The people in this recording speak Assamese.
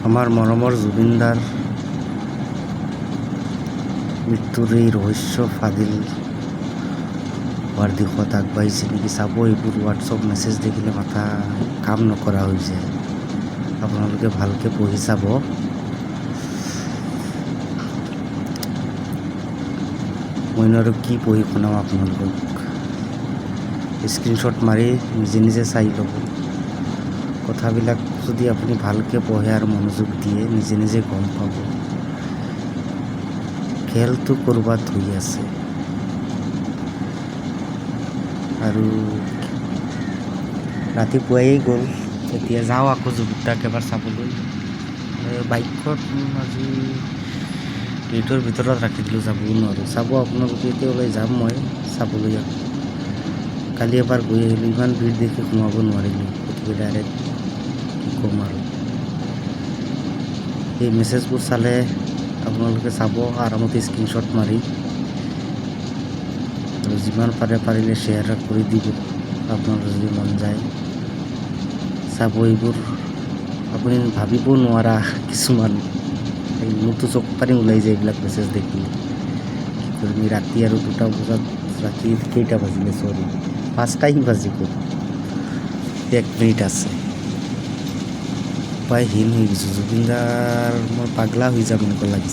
আমাৰ মৰমৰ জুবিনদাৰ মৃত্যুৰ এই ৰহস্য ফাদিল হোৱাৰ দিশত আগবাঢ়িছে নেকি চাব। এইবোৰ হোৱাটছআপ মেছেজ দেখিলে মাথা কাম নকৰা হৈ যায়। আপোনালোকে ভালকৈ পঢ়ি চাব। মইনো আৰু কি পঢ়ি শুনাম আপোনালোকক। স্ক্ৰীনশ্বট মাৰি নিজে নিজে চাই ল'ব। কথাবিলাক যদি আপুনি ভালকৈ পঢ়ে আৰু মনোযোগ দিয়ে নিজে নিজে গম পাব খেলটো ক'ৰবাত হৈ আছে। আৰু ৰাতিপুৱাই গ'ল, এতিয়া যাওঁ আকৌ জুবিনদাক এবাৰ চাবলৈ। বাইকখন আজি গেটৰ ভিতৰত ৰাখি দিলোঁ, যাবও নোৱাৰোঁ। চাব আপোনালোকে, এতিয়া ওলাই যাম মই চাবলৈ। কালি এবাৰ গৈ আহিলোঁ, ইমান ভিৰ দেখি সোমাব নোৱাৰিলোঁ, গতিকে ডাইৰেক্ট কি ক'ম আৰু। এই মেছেজবোৰ চালে আপোনালোকে চাব আৰামতে স্ক্ৰীনশ্বট মাৰি, আৰু যিমান পাৰিলে শ্বেয়াৰ কৰি দিব আপোনাৰ যদি মন যায়। চাব এইবোৰ আপুনি ভাবিব নোৱাৰা কিছুমান, মোৰতো চকু পানী ওলাই যায় এইবিলাক মেছেজ দেখিলে। কি কৰিম, ৰাতি আৰু 2টা বজাত, ৰাতি কেইটা বাজিলে, চৰি 5টাই বাজিব, 1 মিনিট আছে। উপায়হীন হৈ গৈছোঁ, জুবিনদাৰ মই পাগলা হৈ যাম এনেকুৱা লাগিছে।